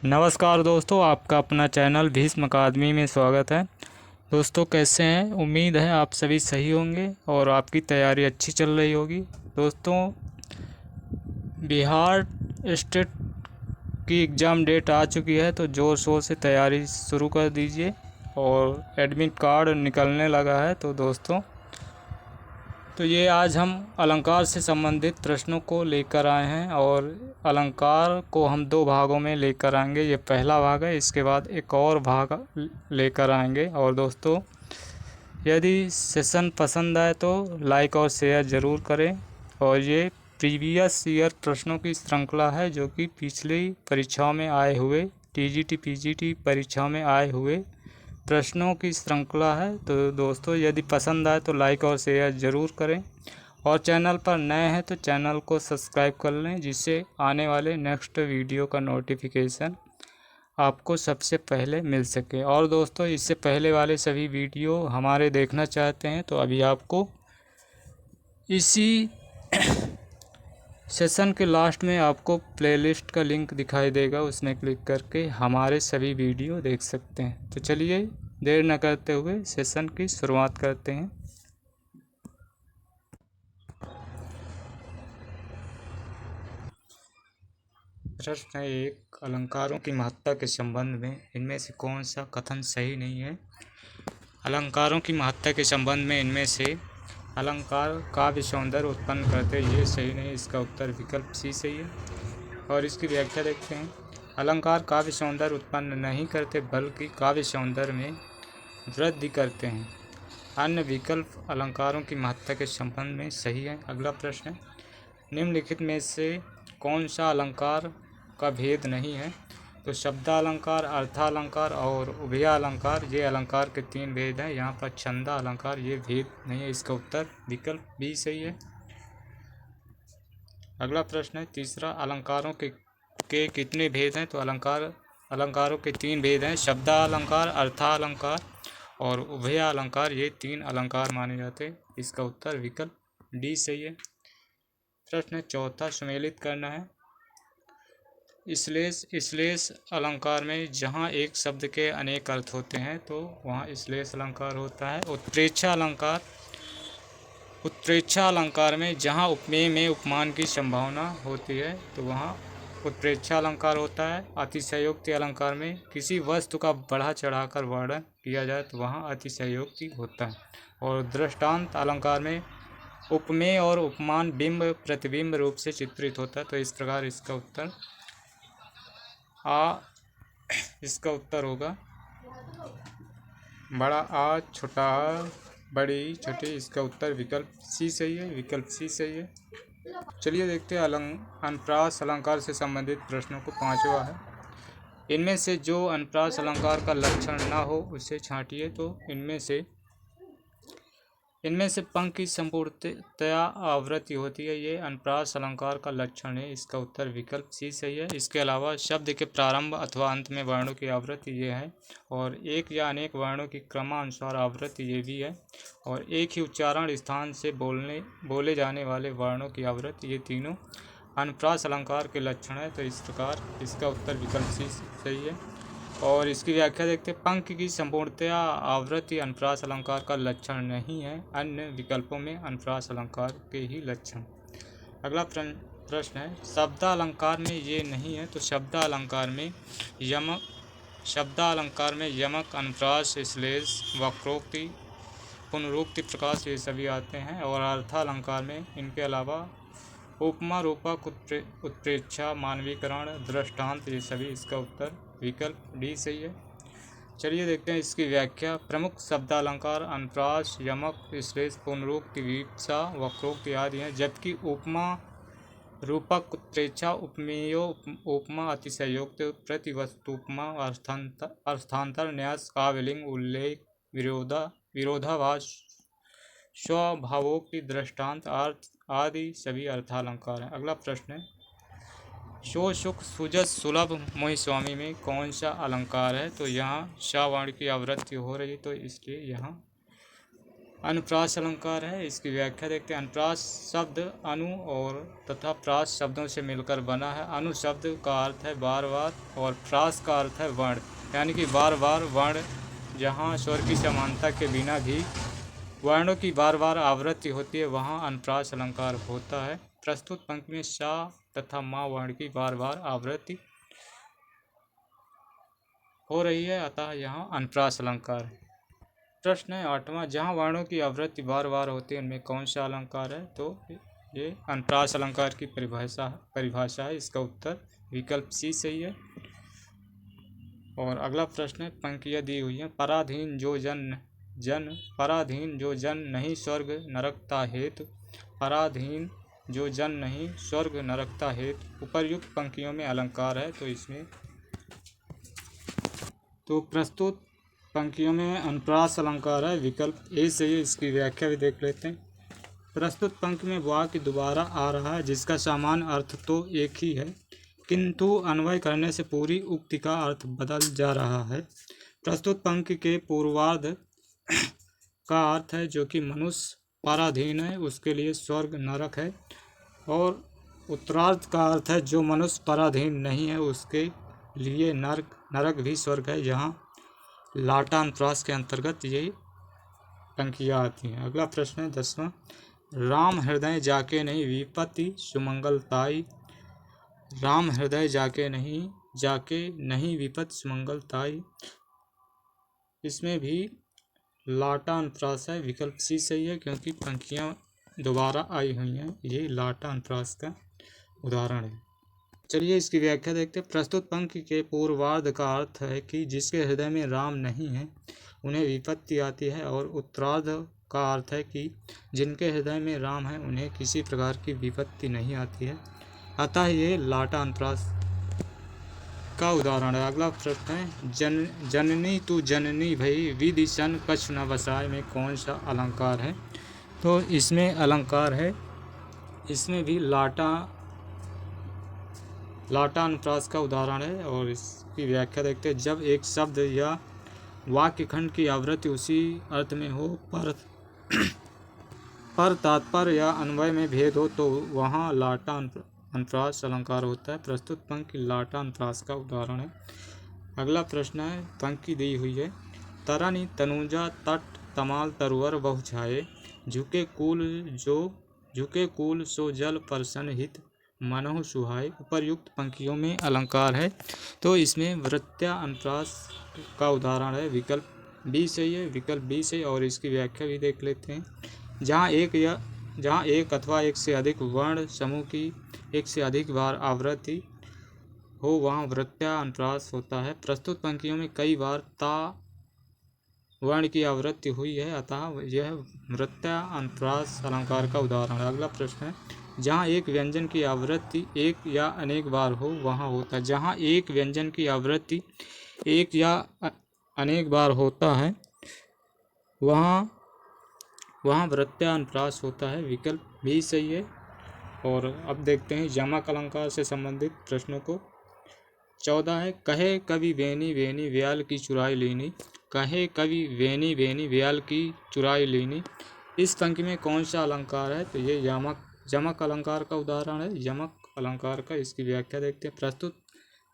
नमस्कार दोस्तों, आपका अपना चैनल भीष्म अकादमी में स्वागत है। दोस्तों कैसे हैं? उम्मीद है आप सभी सही होंगे और आपकी तैयारी अच्छी चल रही होगी। दोस्तों, बिहार स्टेट की एग्ज़ाम डेट आ चुकी है, तो ज़ोर शोर से तैयारी शुरू कर दीजिए और एडमिट कार्ड निकलने लगा है। तो दोस्तों, तो ये आज हम अलंकार से संबंधित प्रश्नों को लेकर आए हैं और अलंकार को हम दो भागों में लेकर आएंगे। ये पहला भाग है, इसके बाद एक और भाग लेकर आएंगे। और दोस्तों, यदि सेशन पसंद आए तो लाइक और शेयर ज़रूर करें। और ये प्रीवियस ईयर प्रश्नों की श्रृंखला है, जो कि पिछली परीक्षाओं में आए हुए टीजीटी पीजीटी परीक्षाओं में आए हुए प्रश्नों की श्रृंखला है। तो दोस्तों, यदि पसंद आए तो लाइक और शेयर ज़रूर करें और चैनल पर नए हैं तो चैनल को सब्सक्राइब कर लें, जिससे आने वाले नेक्स्ट वीडियो का नोटिफिकेशन आपको सबसे पहले मिल सके। और दोस्तों, इससे पहले वाले सभी वीडियो हमारे देखना चाहते हैं तो अभी आपको इसी सेशन के लास्ट में आपको प्लेलिस्ट का लिंक दिखाई देगा, उसमें क्लिक करके हमारे सभी वीडियो देख सकते हैं। तो चलिए देर न करते हुए सेशन की शुरुआत करते हैं। प्रश्न एक, अलंकारों की महत्ता के संबंध में इनमें से कौन सा कथन सही नहीं है? अलंकारों की महत्ता के संबंध में इनमें से अलंकार काव्य सौंदर्य उत्पन्न करते, ये सही नहीं। इसका उत्तर विकल्प सी सही है। और इसकी व्याख्या देखते हैं। अलंकार काव्य सौंदर्य उत्पन्न नहीं करते, बल्कि काव्य सौंदर्य में वृद्धि करते हैं। अन्य विकल्प अलंकारों की महत्ता के संबंध में सही है। अगला प्रश्न है, निम्नलिखित में से कौन सा अलंकार का भेद नहीं है? तो शब्दालंकार, अर्थालंकार और उभयालंकार, ये अलंकार के तीन भेद हैं। यहाँ पर छंदालंकार ये भेद नहीं है। इसका उत्तर विकल्प बी सही है। अगला प्रश्न है तीसरा, अलंकारों के कितने भेद हैं? तो अलंकारों के तीन भेद हैं। शब्दालंकार, अर्थालंकार और उभयालंकार, ये तीन अलंकार माने जाते हैं। इसका उत्तर विकल्प डी सही है। प्रश्न चौथा, सुमेलित करना है। श्लेष अलंकार में जहाँ एक शब्द के अनेक अर्थ होते हैं तो वहाँ श्लेष अलंकार होता है। उत्प्रेक्षा अलंकार में जहाँ उपमेय में उपमान की संभावना होती है तो वहाँ उत्प्रेक्षा अलंकार होता है। अतिशयोक्ति अलंकार में किसी वस्तु का बढ़ा चढ़ाकर वर्णन किया जाए तो वहाँ अतिशयोक्ति होता है। और दृष्टांत अलंकार में उपमेय और उपमान बिंब प्रतिबिंब रूप से चित्रित होता है। तो इस प्रकार इसका उत्तर होगा बड़ा आ, छोटा आ, बड़ी छोटी। इसका उत्तर विकल्प सी सही है। विकल्प सी सही है। चलिए देखते हैं अनुप्रास अलंकार से संबंधित प्रश्नों को। पांचवा है, इनमें से जो अनुप्रास अलंकार का लक्षण ना हो उसे छांटिए। तो इनमें से पंख की संपूर्णतया आवृत्ति होती है, ये अनुप्रास अलंकार का लक्षण है। इसका उत्तर विकल्प सी सही है। इसके अलावा शब्द के प्रारंभ अथवा अंत में वर्णों की आवृत्ति ये है, और एक या अनेक वर्णों की क्रमानुसार आवृत्ति ये भी है, और एक ही उच्चारण स्थान से बोले जाने वाले वर्णों की आवृत्ति, ये तीनों अनुप्रास अलंकार के लक्षण है। तो इस प्रकार इसका उत्तर विकल्प सी सही है। और इसकी व्याख्या देखते हैं। पंख की संपूर्णतया आवृत्ति अनुप्रास अलंकार का लक्षण नहीं है, अन्य विकल्पों में अनुप्रास अलंकार के ही लक्षण। अगला प्रश्न है, शब्दालंकार में ये नहीं है। तो शब्दालंकार में यमक, अनुप्रास, श्लेष, वक्रोक्ति, पुनरुक्ति, प्रकाश, ये सभी आते हैं। और अर्थालंकार में इनके अलावा उपमा, रूपक, उत्प्रेक्षा, मानवीकरण, दृष्टांत, ये सभी। इसका उत्तर विकल्प डी सही है। चलिए देखते हैं इसकी व्याख्या। प्रमुख शब्दालंकार अनुप्रास, यमक, श्लेष, पुनरुक्ति, विवक्षा, वक्रोक्ति आदि हैं, जबकि उपमा, रूपक, उत्प्रेक्षा, उपमेयो, उपमा, अतिशयोक्ति, प्रतिवस्तुपमा, अर्थांतर, न्यास, काव्यलिंग, उल्लेख, विरोधाभास, स्वभावोक्ति, दृष्टांत, अर्थ आदि सभी अर्थालंकार हैं। अगला प्रश्न है, शो, सुख, सुजस, सुलभ, मोहि स्वामी में कौन सा अलंकार है? तो यहाँ श वर्ण की आवृत्ति हो रही, तो इसलिए यहाँ अनुप्रास अलंकार है, इसकी व्याख्या देखते हैं। अनुप्रास शब्द अनु और तथा प्रास शब्दों से मिलकर बना है। अनु शब्द का अर्थ है बार बार और प्रास का अर्थ है वर्ण, यानी कि बार बार वर्ण। जहाँ स्वर की समानता के बिना भी वर्णों की बार बार आवृत्ति होती है वहाँ अनुप्रास अलंकार होता है। प्रस्तुत पंक्ति में सा तथा मा वर्ण की बार बार आवृत्ति हो रही है, अतः यहाँ अनुप्रास अलंकार है। प्रश्न है 8वां, जहाँ वर्णों की आवृत्ति बार बार होती है उनमें कौन सा अलंकार है? तो ये अनुप्रास अलंकार की परिभाषा है। इसका उत्तर विकल्प सी सही है। और अगला प्रश्न है, पंक्तियाँ दी हुई हैं। पराधीन जो पराधीन जो जन नहीं स्वर्ग नरकता हेतु, पराधीन जो जन नहीं स्वर्ग नरकता हेतु उपर्युक्त पंक्तियों में अलंकार है। तो इसमें तो प्रस्तुत पंक्तियों में अनुप्रास अलंकार है, विकल्प ए सही है। इसकी व्याख्या भी देख लेते हैं। प्रस्तुत पंक्ति में वाक्य दोबारा आ रहा है जिसका सामान्य अर्थ तो एक ही है, किंतु अन्वय करने से पूरी उक्ति का अर्थ बदल जा रहा है। प्रस्तुत पंक्ति के पूर्वार्ध का अर्थ है जो कि मनुष्य पराधीन है उसके लिए स्वर्ग नरक है, और उत्तरार्ध का अर्थ है जो मनुष्य पराधीन नहीं है उसके लिए नरक भी स्वर्ग है, जहाँ लाटा अनुप्रास के अंतर्गत ये पंक्तियाँ आती हैं। अगला प्रश्न है 10वां, राम हृदय जाके नहीं विपत्ति सुमंगलताई, राम हृदय जाके नहीं विपत्ति सुमंगलताई, इसमें भी लाटा अनुप्रास है, विकल्प सी सही है क्योंकि पंक्तियाँ दोबारा आई हुई हैं। ये लाटा अनुप्रास का उदाहरण है। चलिए इसकी व्याख्या देखते हैं। प्रस्तुत पंक्ति के पूर्वार्ध का अर्थ है कि जिसके हृदय में राम नहीं है उन्हें विपत्ति आती है, और उत्तरार्ध का अर्थ है कि जिनके हृदय में राम है उन्हें किसी प्रकार की विपत्ति नहीं आती है, अतः ये लाटा अनुप्रास का उदाहरण है। अगला प्रश्न है, जननी तू जननी भई विदिशन कछ न बसाए में कौन सा अलंकार है? तो इसमें अलंकार है, इसमें भी लाटा अनुप्रास का उदाहरण है। और इसकी व्याख्या देखते हैं। जब एक शब्द या वाक्य खंड की आवृत्ति उसी अर्थ में हो पर तात्पर्य या अन्वय में भेद हो तो वहाँ लाटा अनुप्रास अलंकार होता है। प्रस्तुत पंक्ति लाटा अनुप्रास का उदाहरण है। अगला प्रश्न है, पंक्ति दी हुई है। तरनी तनुजा तट तमाल तरुवर बहु छाए, झुके कुल सो जल परसन हित मनहु सुहाय, उपर्युक्त पंक्तियों में अलंकार है। तो इसमें वृत्त्या अनुप्रास का उदाहरण है, विकल्प बी सही है, विकल्प बी सही। और इसकी व्याख्या भी देख लेते हैं। जहाँ एक अथवा एक से अधिक वर्ण समूह की एक से अधिक बार आवृत्ति हो वहाँ वृत्त्या अनुप्रास होता है। प्रस्तुत पंक्तियों में कई बार ता वर्ण की आवृत्ति हुई है, अतः यह वृत्त्या अनुप्रास अलंकार का उदाहरण है। अगला प्रश्न है, जहाँ एक व्यंजन की आवृत्ति एक या अनेक बार हो वहाँ होता है। जहाँ एक व्यंजन की आवृत्ति एक या अनेक बार होता है वहाँ वृत्त्या अनुप्रास होता है, विकल्प भी सही है। और अब देखते हैं यमक अलंकार से संबंधित प्रश्नों को। 14 है, कहे कवि वेनी वेनी व्याल की चुराई लीनी, कहे कवि वेनी वेनी व्याल की चुराई लीनी, इस पंक्ति में कौन सा अलंकार है? तो ये यमक अलंकार का उदाहरण है, यमक अलंकार का। इसकी व्याख्या देखते हैं। प्रस्तुत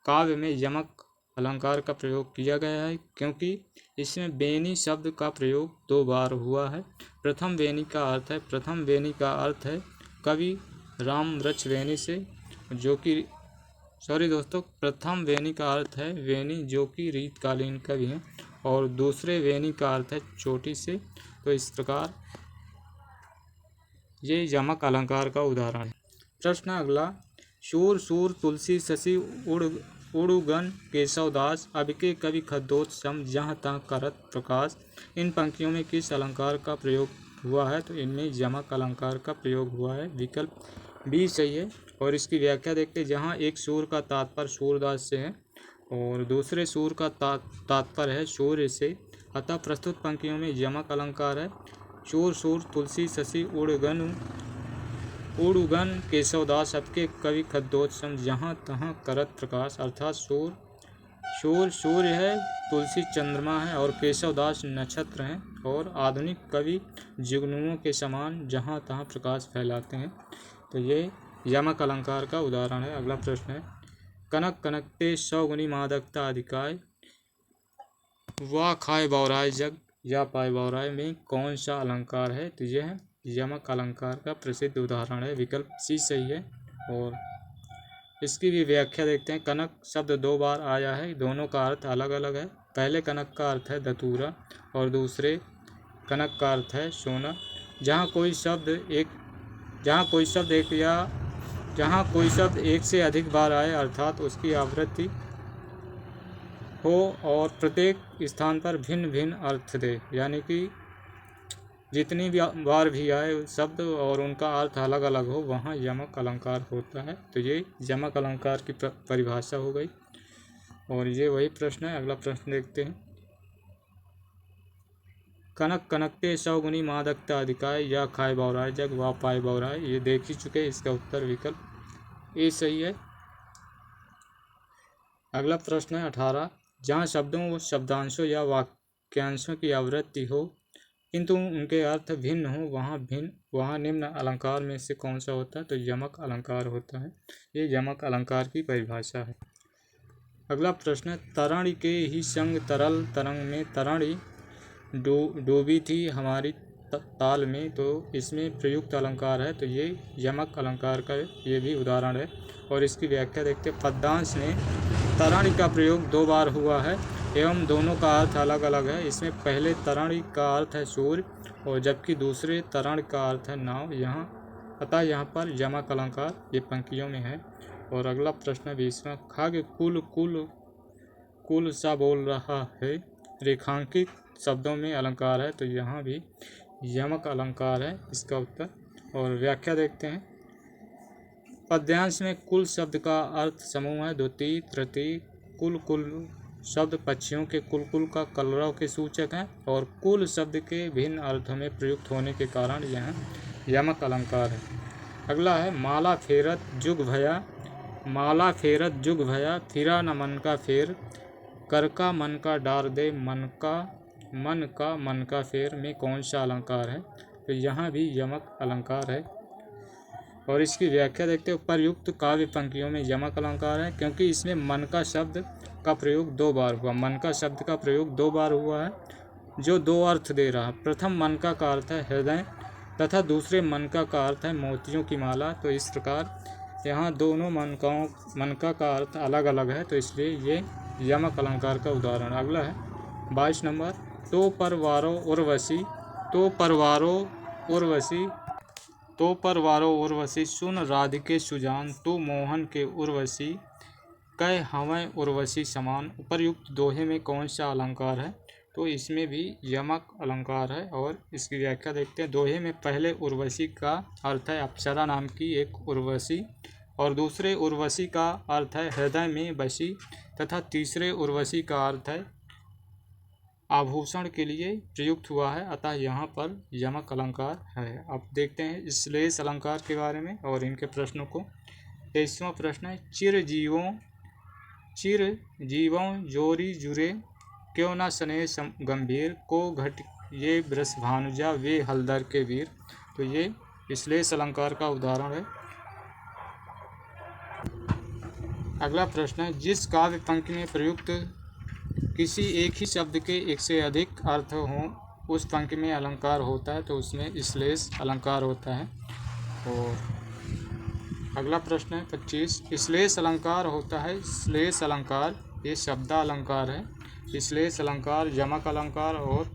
काव्य में यमक अलंकार का प्रयोग किया गया है क्योंकि इसमें वेनी शब्द का प्रयोग 2 बार हुआ है। प्रथम वेनी का अर्थ है कवि राम वृक्ष वेनी से, जो कि प्रथम वेनी का अर्थ है वेनी जो कि रीतकालीन कवि हैं, और दूसरे वेनी का अर्थ है चोटी से। तो इस प्रकार ये यमक अलंकार का उदाहरण है। प्रश्न अगला, शूर सूर तुलसी शशि उड़ुगन केशवदास अबिके कवि खद्दोत सम जहाँ तहाँ करत प्रकाश, इन पंक्तियों में किस अलंकार का प्रयोग हुआ है? तो इनमें यमक अलंकार का प्रयोग हुआ है, विकल्प बी सही है। और इसकी व्याख्या देखते हैं। जहाँ एक सूर का तात्पर्य सूरदास से है और दूसरे सूर का तात्पर्य है सूर्य से, अतः प्रस्तुत पंक्तियों में यमक अलंकार है। शूर सूर तुलसी शशि उड़ुगन केशवदास सबके कवि खद्दोत्सम जहाँ तहाँ करत प्रकाश, अर्थात सूर्य है, तुलसी चंद्रमा है और केशवदास नक्षत्र हैं और आधुनिक कवि जुगनुओं के समान जहाँ तहाँ प्रकाश फैलाते हैं। तो ये यमक अलंकार का उदाहरण है। अगला प्रश्न है, कनक कनकते 100 गुनी मादकता अधिकाय, वाह खाए बौराय जग या पाए बौराय में कौन सा अलंकार है? तो यह है यमक अलंकार का प्रसिद्ध उदाहरण है। विकल्प सी सही है। और इसकी भी व्याख्या देखते हैं। कनक शब्द 2 बार आया है, दोनों का अर्थ अलग अलग है। पहले कनक का अर्थ है धतूरा और दूसरे कनक का अर्थ है सोना। जहाँ कोई शब्द एक से अधिक बार आए अर्थात उसकी आवृत्ति हो और प्रत्येक स्थान पर भिन्न भिन्न अर्थ दे, यानी कि जितनी भी बार भी आए शब्द और उनका अर्थ अलग अलग हो, वहाँ यमक अलंकार होता है। तो ये यमक अलंकार की परिभाषा हो गई। और ये वही प्रश्न है। अगला प्रश्न देखते हैं, कनक कनकते 100 गुनी मादकता अधिकाय या खाए बौराय जग वा पाए बौराय, ये देख ही चुके। इसका उत्तर विकल्प ए सही है। अगला प्रश्न है 18, जहाँ शब्दों शब्दांशों या वाक्यांशों की आवृत्ति हो किंतु उनके अर्थ भिन्न हो, वहाँ निम्न अलंकार में से कौन सा होता है? तो यमक अलंकार होता है। ये यमक अलंकार की परिभाषा है। अगला प्रश्न है, तरणि के ही संग तरल तरंग में तरणि डूबी थी हमारी ताल में, तो इसमें प्रयुक्त अलंकार है। तो ये यमक अलंकार का ये भी उदाहरण है। और इसकी व्याख्या देखते हैं। पद्यांश में तरणि का प्रयोग 2 बार हुआ है एवं दोनों का अर्थ अलग अलग है। इसमें पहले तरणि का अर्थ है सूर्य और जबकि दूसरे तरण का अर्थ है नाव। अतः यहाँ पर यमक अलंकार ये पंक्तियों में है। और अगला प्रश्न 20वां, खाग कुल कुल कुल सा बोल रहा है, रेखांकित शब्दों में अलंकार है। तो यहाँ भी यमक अलंकार है इसका उत्तर। और व्याख्या देखते हैं। पद्यांश में कुल शब्द का अर्थ समूह है, द्वितीय तृतीय। कुल कुल शब्द पक्षियों के कुल का कलरव के सूचक हैं और कुल शब्द के भिन्न अर्थों में प्रयुक्त होने के कारण यह यमक अलंकार है। अगला है, माला फेरत जुग भया फिरा न मन का फेर, कर का मन का डार दे मन का फेर में कौन सा अलंकार है? तो यहाँ भी यमक अलंकार है। और इसकी व्याख्या देखते हैं। उपर्युक्त काव्य पंक्तियों में यमक अलंकार है क्योंकि इसमें मन का शब्द का प्रयोग 2 बार हुआ। मन का शब्द का प्रयोग 2 बार हुआ है जो 2 अर्थ दे रहा। प्रथम मन का अर्थ है हृदय तथा दूसरे मन का अर्थ है मोतियों की माला। तो इस प्रकार यहाँ दोनों मनका का अर्थ अलग अलग है, तो इसलिए ये यमक अलंकार का उदाहरण। अगला है 22 नंबर, तो परवारो उर्वशी सुन राधिके सुजान, तो मोहन के उर्वशी कह हवै उर्वशी समान। उपर्युक्त दोहे में कौन सा अलंकार है? तो इसमें भी यमक अलंकार है। और इसकी व्याख्या देखते हैं। दोहे में पहले उर्वशी का अर्थ है अप्सरा नाम की एक उर्वशी और दूसरे उर्वशी का अर्थ है हृदय में बसी तथा तीसरे उर्वशी का अर्थ है आभूषण के लिए प्रयुक्त हुआ है। अतः यहाँ पर यमक अलंकार है। अब देखते हैं श्लेष अलंकार के बारे में और इनके प्रश्नों को। 23वां प्रश्न है, चिर जीवों जोरी जुरे, क्यों न सने गंभीर, को घट ये वृष भानुजा वे हलदर के वीर। तो ये श्लेष अलंकार का उदाहरण है। अगला प्रश्न है, जिस काव्य पंक्ति में प्रयुक्त किसी एक ही शब्द के एक से अधिक अर्थ हों उस पंक्ति में अलंकार होता है, तो उसमें श्लेष अलंकार होता है। और अगला प्रश्न है 25, श्लेष अलंकार होता है। श्लेष अलंकार ये शब्दा अलंकार है। श्लेष अलंकार यमक अलंकार और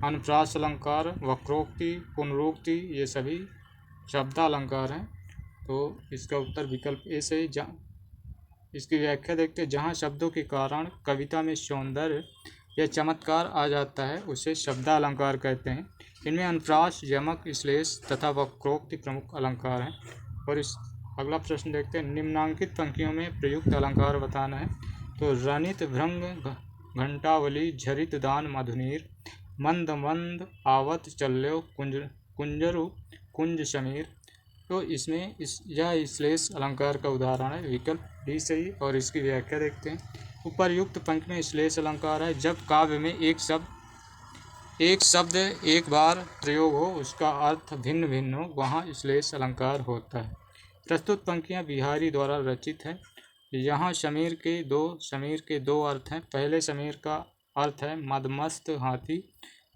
अनुप्रास अलंकार, वक्रोक्ति, पुनरुक्ति ये सभी शब्दा अलंकार हैं। तो इसका उत्तर विकल्प ए से। इसकी व्याख्या देखते हैं। जहाँ शब्दों के कारण कविता में सौंदर्य या चमत्कार आ जाता है उसे शब्दा अलंकार कहते हैं। इनमें अनुप्रास, यमक, श्लेष तथा वक्रोक्ति प्रमुख अलंकार हैं। और इस अगला प्रश्न देखते हैं। निम्नांकित पंक्तियों में प्रयुक्त अलंकार बताना है। तो रनित भृंग घंटावली, झरित दान मधुनीर, मंद मंद आवत चल्यो कुंजरु कुंज समीर, तो इसमें यह श्लेष अलंकार का उदाहरण है, विकल्प डी सही। और इसकी व्याख्या देखते हैं। उपर्युक्त पंक्ति में श्लेष अलंकार है जब काव्य में एक शब्द एक बार प्रयोग हो, उसका अर्थ भिन्न भिन्न हो, वहाँ श्लेष अलंकार होता है। प्रस्तुत पंक्तियाँ बिहारी द्वारा रचित है। यहाँ समीर के दो अर्थ हैं। पहले समीर का अर्थ है मदमस्त हाथी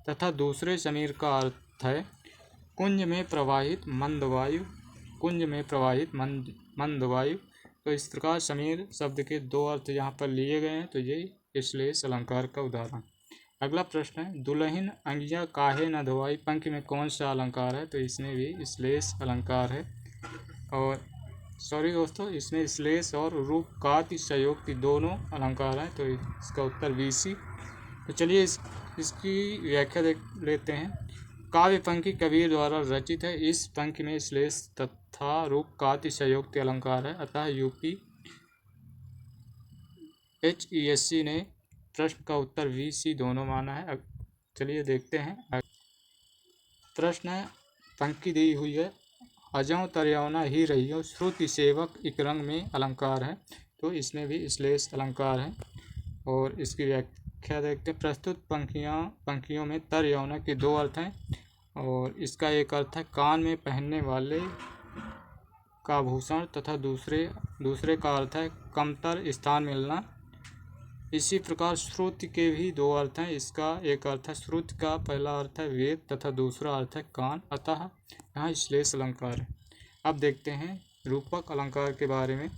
तथा दूसरे समीर का अर्थ है कुंज में प्रवाहित मंद वायु। तो इस प्रकार समीर शब्द के दो अर्थ यहाँ पर लिए गए हैं, तो ये श्लेष अलंकार का उदाहरण। अगला प्रश्न है, दुल्हन अंगिया काहे न धोवाई पंक्ति में कौन सा अलंकार है? तो इसमें भी श्लेष अलंकार है। और सॉरी दोस्तों, इसमें श्लेष और रूपकाति संयोक्ति दोनों अलंकार हैं, तो इसका उत्तर BC। तो चलिए इसकी व्याख्या देख लेते हैं। काव्य पंक्ति कबीर द्वारा रचित है। इस पंक्ति में श्लेष तथा रूपकाति संयोक्ति अलंकार है, अतः UPHESC ने प्रश्न का उत्तर BC दोनों माना है। चलिए देखते हैं। प्रश्न पंक्ति दी हुई है, अजों तरियौना ही रहियो श्रुति सेवक एक रंग में अलंकार है, तो इसमें भी श्लेष अलंकार है। और इसकी व्याख्या देखते हैं। प्रस्तुत पंक्तियों में तरियौना के दो अर्थ हैं, और इसका एक अर्थ है कान में पहनने वाले का आभूषण तथा दूसरे का अर्थ है कमतर स्थान मिलना। इसी प्रकार श्रुति के भी दो अर्थ हैं। इसका एक अर्थ है श्रुति का पहला अर्थ है वेद तथा दूसरा अर्थ है कान, अतः यहाँ श्लेष अलंकार है। अब देखते हैं रूपक अलंकार के बारे में।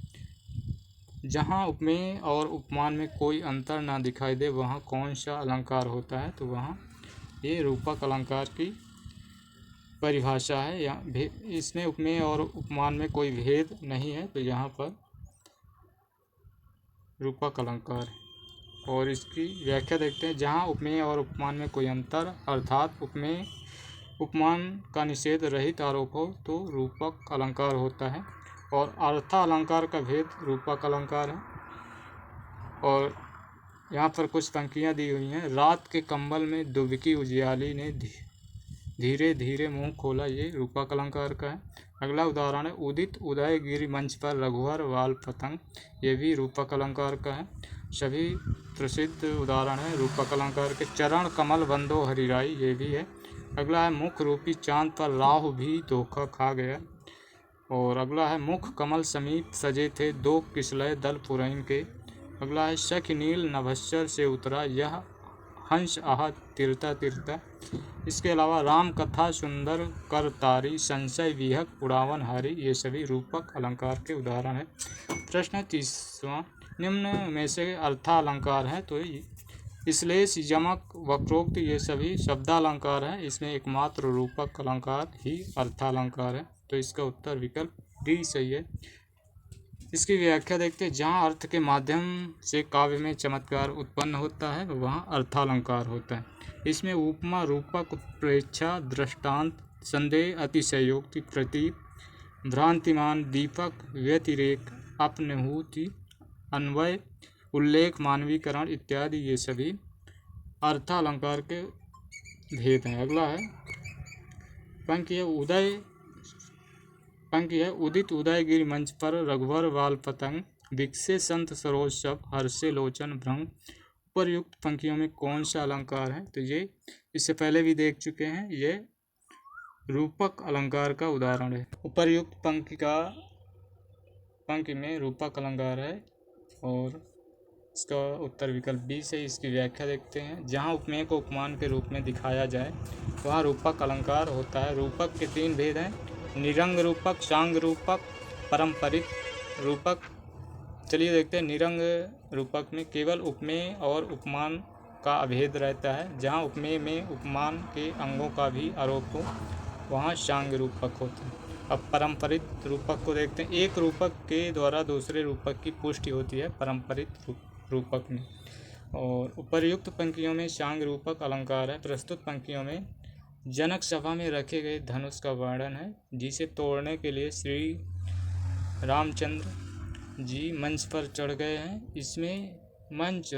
जहाँ उपमेय और उपमान में कोई अंतर ना दिखाई दे, वहाँ कौन सा अलंकार होता है? तो वहाँ ये रूपक अलंकार की परिभाषा है। यहाँ इसमें उपमेय और उपमान में कोई भेद नहीं है, तो यहाँ पर रूपक अलंकार है। और इसकी व्याख्या देखते हैं। जहाँ उपमेय और उपमान में कोई अंतर अर्थात उपमेय उपमान का निषेध रहित आरोप हो, तो रूपक अलंकार होता है। और अर्थालंकार का भेद रूपक अलंकार है। और यहाँ पर कुछ पंक्तियाँ दी हुई हैं। रात के कंबल में दुबकी उजियाली ने धीरे धीरे मुंह खोला, ये रूपक अलंकार का है। अगला उदाहरण है, उदित उदयगिरि मंच पर रघुवर वाल पतंग, ये भी रूपक अलंकार का है। सभी प्रसिद्ध उदाहरण है रूपक अलंकार के। चरण कमल बंदो हरिराई, ये भी है। अगला है, मुख रूपी चांद पर राहु भी धोखा खा गया। और अगला है, मुख कमल समीप सजे थे दो किसलय दल पुरैन के। अगला है, सखी नील नभस्सर से उतरा यह हंस आह तिरता तिरता। इसके अलावा राम कथा सुंदर कर तारी संशय विहक उड़ावन हारी, ये सभी रूपक अलंकार के उदाहरण है। प्रश्न 30वां, निम्न में से अर्थालंकार है, तो श्लेष यमक वक्रोक्त ये सभी शब्दालंकार है। इसमें एकमात्र रूपक अलंकार ही अर्थालंकार है, तो इसका उत्तर विकल्प डी सही है। इसकी व्याख्या देखते हैं। जहाँ अर्थ के माध्यम से काव्य में चमत्कार उत्पन्न होता है, वहाँ अर्थालंकार होता है। इसमें उपमा रूपक उत्प्रेक्षा दृष्टांत संदेह अतिशयोक्ति प्रतीक भ्रांतिमान दीपक व्यतिरेक अपनहुति अन्वय उल्लेख मानवीकरण इत्यादि, ये सभी अर्थालंकार के भेद हैं। अगला है, पंक्ति है उदित उदयगिरि मंच पर रघुवर वाल पतंग विकसे संत सरोज सब हर्षे लोचन भ्रंग। उपर्युक्त पंक्तियों में कौन सा अलंकार है? तो ये इससे पहले भी देख चुके हैं, ये रूपक अलंकार का उदाहरण है। उपर्युक्त पंक्ति में रूपक अलंकार है, और इसका उत्तर विकल्प बी से। इसकी व्याख्या देखते हैं। जहाँ उपमेय को उपमान के रूप में दिखाया जाए, वहाँ रूपक अलंकार होता है। रूपक के 3 भेद हैं, निरंग रूपक, सांग रूपक, परंपरित रूपक। चलिए देखते हैं। निरंग रूपक में केवल उपमेय और उपमान का अभेद रहता है। जहाँ उपमेय में उपमान के अंगों का भी आरोप हो, वहाँ सांग रूपक होता है। अब परंपरित रूपक को देखते हैं। एक रूपक के द्वारा दूसरे रूपक की पुष्टि होती है परंपरित रूपक में। और उपर्युक्त पंक्तियों में सांग रूपक अलंकार है। प्रस्तुत पंक्तियों में जनक सभा में रखे गए धनुष का वर्णन है, जिसे तोड़ने के लिए श्री रामचंद्र जी मंच पर चढ़ गए हैं। इसमें मंच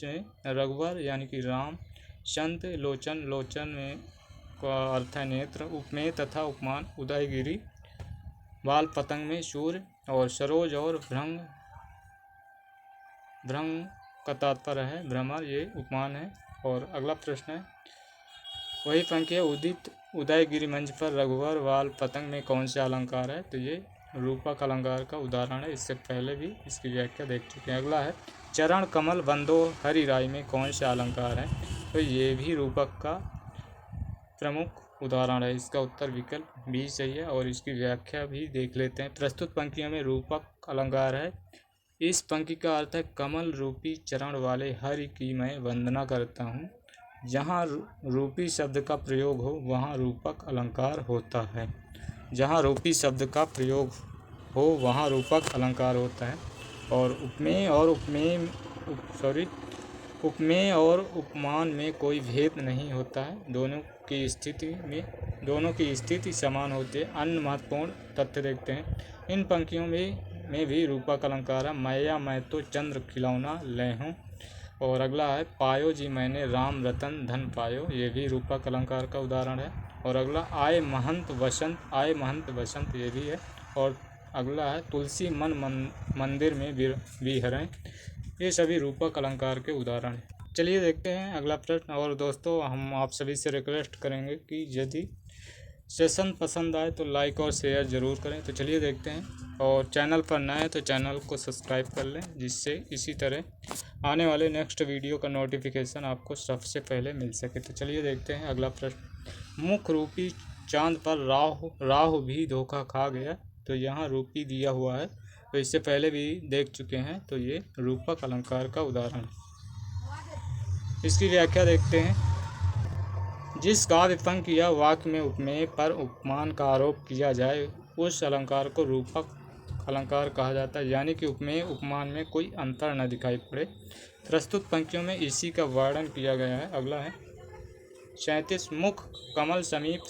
में रघुवर यानी कि राम, संत लोचन में का अर्थ है नेत्र। उपमेय तथा उपमान उदयगिरी, बाल पतंग में सूर्य, और सरोज और भ्रंग का तात्पर्य है भ्रमर, ये उपमान है। और अगला प्रश्न है, वही पंक्ति है, उदित उदयगिरी मंच पर रघुवर बाल पतंग में कौन सा अलंकार है? तो ये रूपक अलंकार का उदाहरण है। इससे पहले भी इसकी व्याख्या देख चुके हैं। अगला है, चरण कमल बंदो हरि राय में कौन सा अलंकार है? तो ये भी रूपक का प्रमुख उदाहरण है। इसका उत्तर विकल्प बी सही है। और इसकी व्याख्या भी देख लेते हैं। प्रस्तुत पंक्तियों में रूपक अलंकार है। इस पंक्ति का अर्थ है, कमल रूपी चरण वाले हरि की मैं वंदना करता हूँ। जहाँ रूपी शब्द का प्रयोग हो वहाँ रूपक अलंकार होता है। जहाँ रूपी शब्द का प्रयोग हो वहाँ रूपक अलंकार होता है। और उपमेय और उपमान में कोई भेद नहीं होता है। दोनों की स्थिति समान होती है। अन्य महत्वपूर्ण तथ्य देखते हैं। इन पंक्तियों में भी रूपक अलंकार है। मैया मैं तो चंद्र खिलौना ले हूँ। और अगला है, पायो जी मैंने राम रतन धन पायो, ये भी रूपक अलंकार का उदाहरण है। और अगला, आए महंत वसंत, ये भी है। और अगला है, तुलसी मन मंदिर में विहरें, ये सभी रूपक अलंकार के उदाहरण हैं। चलिए देखते हैं अगला प्रश्न। और दोस्तों, हम आप सभी से रिक्वेस्ट करेंगे कि यदि सेशन पसंद आए तो लाइक और शेयर ज़रूर करें। तो चलिए देखते हैं। और चैनल पर नए हैं तो चैनल को सब्सक्राइब कर लें, जिससे इसी तरह आने वाले नेक्स्ट वीडियो का नोटिफिकेशन आपको सबसे पहले मिल सके। तो चलिए देखते हैं अगला प्रश्न। मुख रूपी चांद पर राहु भी धोखा खा गया, तो यहाँ रूपी दिया हुआ है, तो इससे पहले भी देख चुके हैं। तो ये रूपक अलंकार का उदाहरण है। इसकी व्याख्या देखते हैं। जिस काव्य पंक्ति या वाक्य में उपमेय पर उपमान का आरोप किया जाए उस अलंकार को रूपक अलंकार कहा जाता है। यानी कि उपमेय उपमान में कोई अंतर न दिखाई पड़े। प्रस्तुत पंक्तियों में इसी का वर्णन किया गया है। अगला है, 37 मुख कमल समीप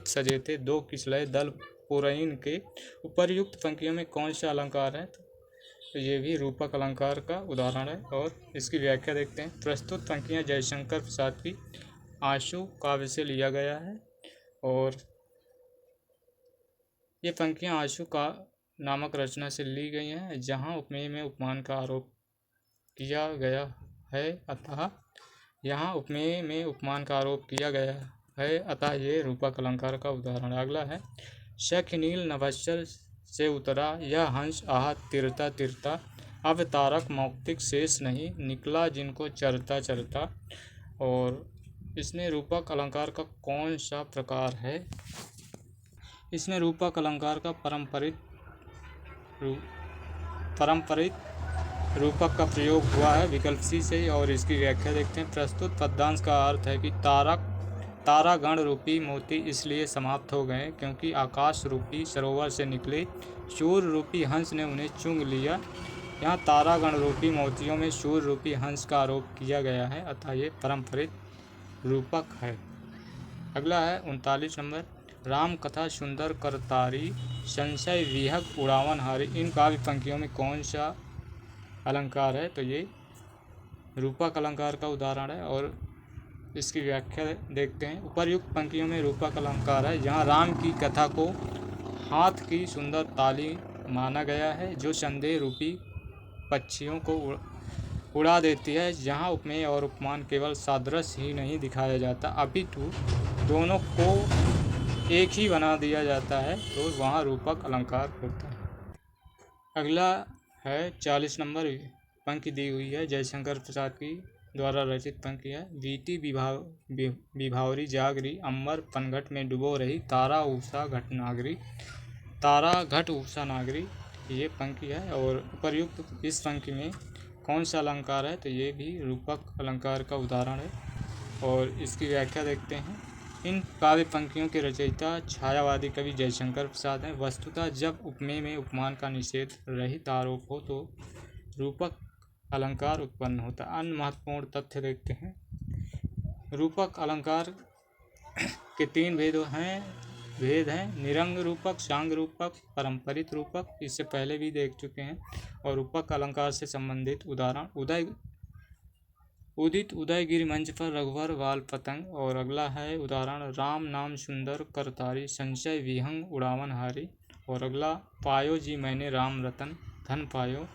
सजे थे, दो किसलय दल पुरैन के। उपर्युक्त पंक्तियों में कौन सा अलंकार है? तो ये भी रूपक अलंकार का उदाहरण है। और इसकी व्याख्या देखते हैं। प्रस्तुत पंक्तियाँ जयशंकर प्रसाद की आशु काव्य से लिया गया है। और ये पंक्तियाँ आशु का नामक रचना से ली गई हैं, जहाँ उपमेय में उपमान का आरोप किया गया है, अतः यहाँ उपमेय में उपमान का आरोप किया गया है, अतः ये रूपक अलंकार का उदाहरण। अगला है, शख नील नभश्चर से उतरा यह हंस आह तिरता तिरता, अब तारक मौक्तिक शेष नहीं निकला जिनको चरता चरता। और इसमें रूपक अलंकार का कौन सा प्रकार है? इसमें रूपक अलंकार का पारंपरिक रूपक का प्रयोग हुआ है, विकल्प सी से। और इसकी व्याख्या देखते हैं। प्रस्तुत पद्यांश का अर्थ है कि तारागण रूपी मोती इसलिए समाप्त हो गए क्योंकि आकाश रूपी सरोवर से निकले सूर्य रूपी हंस ने उन्हें चुंग लिया। यहाँ तारागण रूपी मोतियों में सूर्य रूपी हंस का आरोप किया गया है, अतः ये पारंपरिक रूपक है। अगला है 39 नंबर, राम कथा सुंदर करतारी संशय विहग उड़ावन हारी, इन काव्य पंक्तियों में कौन सा अलंकार है? तो ये रूपक अलंकार का उदाहरण है। और इसकी व्याख्या देखते हैं। उपर्युक्त पंक्तियों में रूपक अलंकार है। यहाँ राम की कथा को हाथ की सुंदर ताली माना गया है जो संदेह रूपी पक्षियों को उड़ा देती है। जहाँ उपमेय और उपमान केवल सादृश्य ही नहीं दिखाया जाता अपितु दोनों को एक ही बना दिया जाता है, तो वहाँ रूपक अलंकार होता है। अगला है 40 नंबर पंक्ति दी हुई है, जयशंकर प्रसाद की द्वारा रचित पंक्ति है। बीती विभावरी जागरी अम्बर पनघट में डुबो रही तारा घट उषा नागरी, ये पंक्ति है। और उपर्युक्त इस पंक्ति में कौन सा अलंकार है? तो ये भी रूपक अलंकार का उदाहरण है। और इसकी व्याख्या देखते हैं। इन काव्य पंक्तियों के रचयिता छायावादी कवि जयशंकर प्रसाद हैं। वस्तुतः जब उपमेय में उपमान का निषेध रहित आरोप हो तो रूपक अलंकार उत्पन्न होता है। अन्य महत्वपूर्ण तथ्य देखते हैं। रूपक अलंकार के 3 भेद हैं, निरंग रूपक, सांग रूपक, पारंपरिक रूपक, इससे पहले भी देख चुके हैं। और रूपक अलंकार से संबंधित उदाहरण उदित उदयगिरि मंच पर रघुवर वाल पतंग। और अगला है उदाहरण, राम नाम सुंदर करतारी, संशय विहंग उड़ावन हारी। और अगला, पायो जी मैंने राम रतन, धन पायो।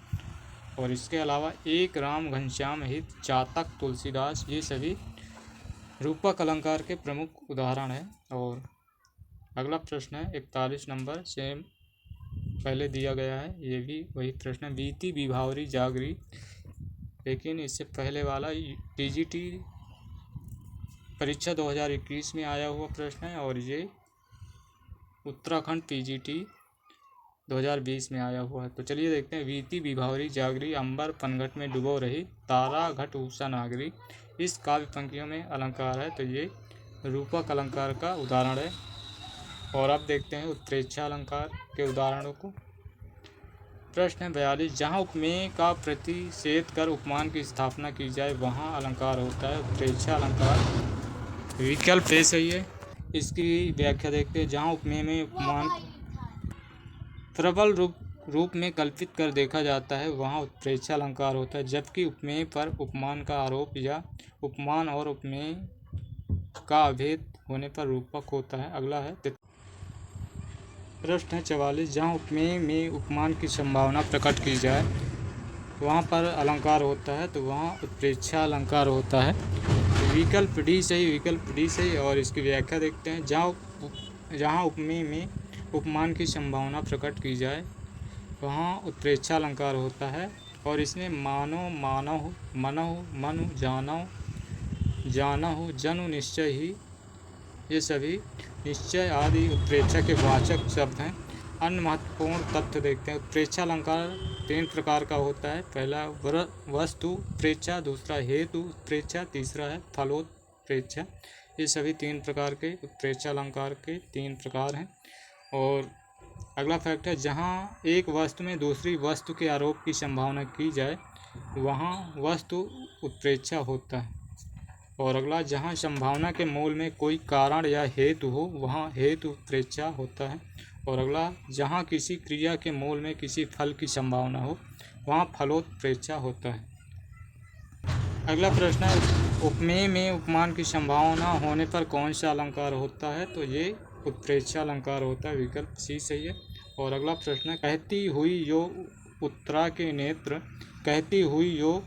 और इसके अलावा, एक राम घनश्याम हित, चातक तुलसीदास। ये सभी रूपक अलंकार के प्रमुख उदाहरण हैं। और अगला प्रश्न है 41 नंबर, सेम पहले दिया गया है, ये भी वही प्रश्न है। बीती विभावरी जागरी, लेकिन इससे पहले वाला टीजीटी परीक्षा 2021 में आया हुआ प्रश्न है, और ये उत्तराखंड पीजीटी 2020 में आया हुआ है। तो चलिए देखते हैं। बीती विभावरी जागरी, अंबर पनघट में डुबो रही, तारा घट उषा नागरी। इस काव्य पंक्तियों में अलंकार है, तो ये रूपक अलंकार का उदाहरण है। और अब देखते हैं उत्प्रेक्षा अलंकार के उदाहरणों को। प्रश्न है 42, जहाँ उपमेय का प्रतिषेध कर उपमान की स्थापना की जाए वहाँ अलंकार होता है उत्प्रेक्षा अलंकार। विकल्प ए सही है। इसकी व्याख्या देखते हैं। जहाँ उपमेय में उपमान प्रबल रूप में कल्पित कर देखा जाता है वहाँ उत्प्रेक्षा अलंकार होता है, जबकि उपमेय पर उपमान का आरोप या उपमान और उपमेय का अभेद होने पर रूपक होता है। अगला है प्रश्न है 44, जहाँ उपमेय में उपमान की संभावना प्रकट की जाए वहाँ पर अलंकार होता है, तो वहाँ उत्प्रेक्षा अलंकार होता है। विकल्प डी सही, विकल्प डी सही। और इसकी व्याख्या देखते हैं। जहाँ उपमेय में उपमान की संभावना प्रकट की जाए वहाँ उत्प्रेक्षा अलंकार होता है। और इसमें मानो, मानव, मनहु, मनु, जानव, जानहु, जनु, निश्चय ही, ये सभी निश्चय आदि उत्प्रेक्षा के वाचक शब्द हैं। अन्य महत्वपूर्ण तथ्य देखते हैं। उत्प्रेक्षा अलंकार 3 प्रकार का होता है। पहला वस्तु उत्प्रेक्षा, दूसरा हेतु उत्प्रेक्षा, तीसरा है फलोत्प्रेक्षा। ये सभी 3 प्रकार के उत्प्रेक्षा अलंकार के 3 प्रकार हैं। और अगला फैक्ट है, जहाँ एक वस्तु में दूसरी वस्तु के आरोप की संभावना की जाए वहाँ वस्तु उत्प्रेक्षा होता है। और अगला, जहाँ संभावना के मूल में कोई कारण या हेतु हो वहाँ हेतु उत्प्रेक्षा होता है। और अगला, जहाँ किसी क्रिया के मूल में किसी फल की संभावना हो वहाँ फलोत्प्रेक्षा होता है। अगला प्रश्न है, उपमेय में उपमान की संभावना होने पर कौन सा अलंकार होता है, तो ये उत्प्रेक्षा अलंकार होता है। विकल्प सी सही है। और अगला प्रश्न है, कहती हुई यो उत्तरा के नेत्र, कहती हुई यो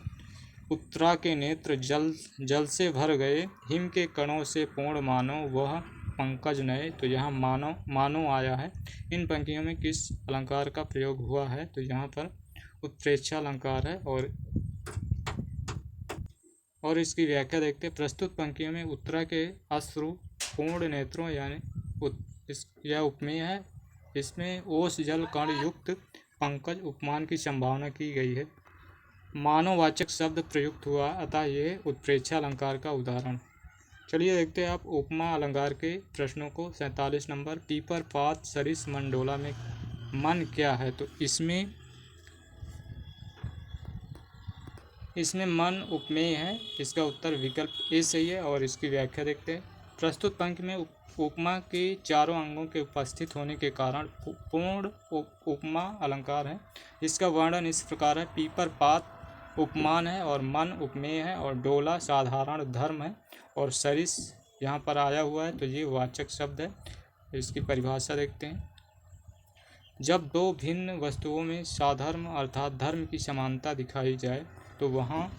उत्तरा के नेत्र जल से भर गए, हिम के कणों से पूर्ण मानो वह पंकज नए। तो यहाँ मानो आया है। इन पंक्तियों में किस अलंकार का प्रयोग हुआ है, तो यहाँ पर उत्प्रेक्षा अलंकार है। और इसकी व्याख्या देखते हैं। प्रस्तुत पंक्तियों में उत्तरा के अश्रु पूर्ण नेत्रों यानी यह उपमेय है। इसमें ओस जल कण युक्त पंकज उपमान की संभावना की गई है। मानववाचक शब्द प्रयुक्त हुआ, अतः यह उत्प्रेक्षा अलंकार का उदाहरण। चलिए देखते हैं आप उपमा अलंकार के प्रश्नों को। 47 नंबर, पीपर पात सरिस मंडोला में मन क्या है, तो इसमें मन उपमेय है। इसका उत्तर विकल्प ए सही है। और इसकी व्याख्या देखते हैं। प्रस्तुत पंक्ति में उपमा के चारों अंगों के उपस्थित होने के कारण पूर्ण उपमा अलंकार है। इसका वर्णन इस प्रकार है। पीपर पात उपमान है और मन उपमेय है और डोला साधारण धर्म है और सरिस यहाँ पर आया हुआ है, तो ये वाचक शब्द है। इसकी परिभाषा देखते हैं। जब दो भिन्न वस्तुओं में साधर्म अर्थात धर्म की समानता दिखाई जाए तो वहाँ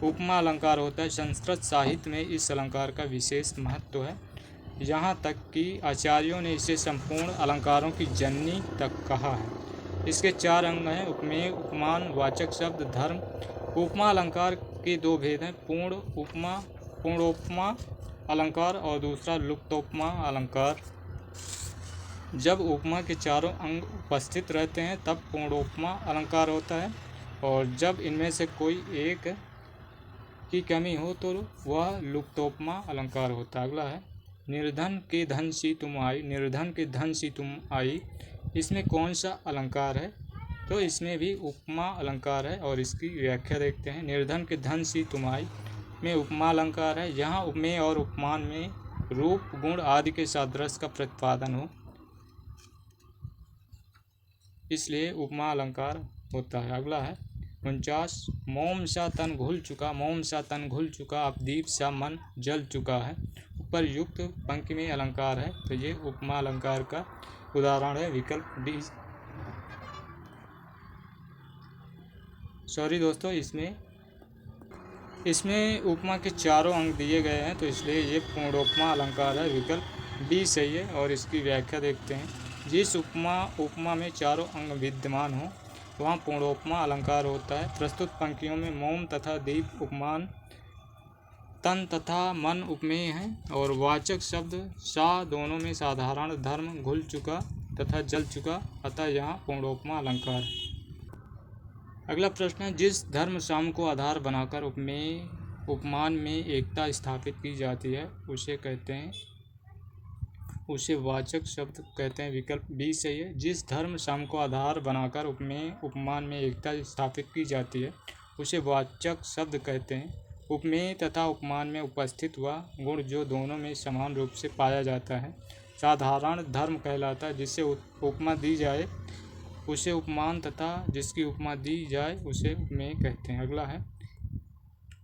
उपमा अलंकार होता है। संस्कृत साहित्य में इस अलंकार का विशेष महत्व है, यहाँ तक कि आचार्यों ने इसे संपूर्ण अलंकारों की जननी तक कहा है। इसके 4 अंग हैं, उपमेय, उपमान, वाचक शब्द, धर्म। उपमा अलंकार के 2 भेद हैं, पूर्णोपमा अलंकार और दूसरा लुप्तोपमा अलंकार। जब उपमा के चारों अंग उपस्थित रहते हैं तब पूर्णोपमा अलंकार होता है, और जब इनमें से कोई एक की कमी हो तो वह लुप्तोपमा अलंकार होता है। अगला है, निर्धन के धन सी तुम आई, निर्धन के धन सी तुम आई, इसमें कौन सा अलंकार है, तो इसमें भी उपमा अलंकार है। और इसकी व्याख्या देखते हैं। निर्धन के धन सी तुम आई में उपमा अलंकार है, यहाँ उपमेय और उपमान में रूप गुण आदि के सादृश्य का प्रतिपादन हो, इसलिए उपमा अलंकार होता है। अगला है, 49 मोम सा तन घुल चुका, मोम सा तन घुल चुका, अब दीप सा मन जल चुका है। उपरयुक्त पंक्ति में अलंकार है, तो ये उपमा अलंकार का उदाहरण है, विकल्प डी। सॉरी दोस्तों, इसमें उपमा के चारों अंग दिए गए हैं, तो इसलिए ये पूर्णोपमा अलंकार है, विकल्प डी सही है। और इसकी व्याख्या देखते हैं। जिस उपमा में चारों अंग विद्यमान हो वहाँ पूर्णोपमा अलंकार होता है। प्रस्तुत पंक्तियों में मोम तथा दीप उपमान, तन तथा मन उपमेय हैं और वाचक शब्द सा दोनों में साधारण धर्म घुल चुका तथा जल चुका, अतः यहाँ पूर्णोपमा अलंकार है। अगला प्रश्न है, जिस धर्म साम को आधार बनाकर उपमान में एकता स्थापित की जाती है उसे कहते हैं, उसे वाचक शब्द कहते हैं, विकल्प बी सही है। जिस धर्म साम को आधार बनाकर उपमान में एकता स्थापित की जाती है उसे वाचक शब्द कहते हैं। उपमेय तथा उपमान में उपस्थित हुआ गुण जो दोनों में समान रूप से पाया जाता है साधारण धर्म कहलाता है। जिससे उपमा दी जाए उसे उपमान तथा जिसकी उपमा दी जाए उसे उपमेय कहते हैं। अगला है,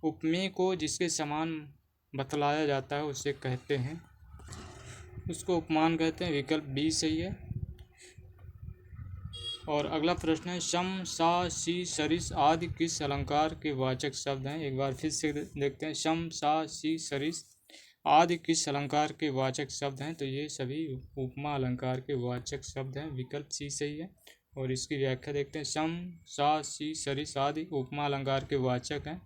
उपमेय को जिसके समान बतलाया जाता है उसे कहते हैं, उसको उपमान कहते हैं, विकल्प बी सही है। और अगला प्रश्न है, शम सा सी सरिस आदि किस अलंकार के वाचक शब्द हैं। एक बार फिर से देखते हैं, शम सा सी सरिस आदि किस अलंकार के वाचक शब्द हैं, तो ये सभी उपमा अलंकार के वाचक शब्द हैं, विकल्प सी सही है। और इसकी व्याख्या देखते हैं, शम सा सी सरिस आदि उपमा अलंकार के वाचक हैं।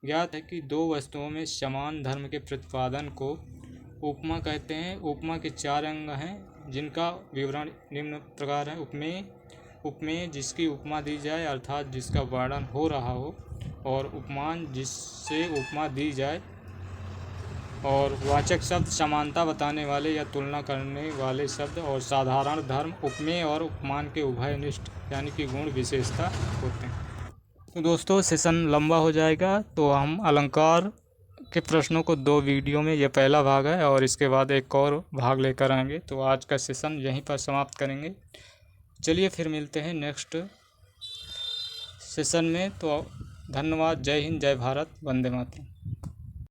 ज्ञात है कि दो वस्तुओं में समान धर्म के प्रतिपादन को उपमा कहते हैं। उपमा के चार अंग हैं जिनका विवरण निम्न प्रकार है। उपमेय जिसकी उपमा दी जाए अर्थात जिसका वर्णन हो रहा हो, और उपमान जिससे उपमा दी जाए, और वाचक शब्द समानता बताने वाले या तुलना करने वाले शब्द, और साधारण धर्म उपमेय और उपमान के उभयनिष्ठ यानी कि गुण विशेषता होते हैं। तो दोस्तों सेशन लंबा हो जाएगा, तो हम अलंकार के प्रश्नों को 2 वीडियो में, यह पहला भाग है और इसके बाद एक और भाग लेकर आएंगे। तो आज का सेशन यहीं पर समाप्त करेंगे। चलिए फिर मिलते हैं नेक्स्ट सेशन में। तो धन्यवाद। जय हिंद, जय भारत, वंदे मातरम।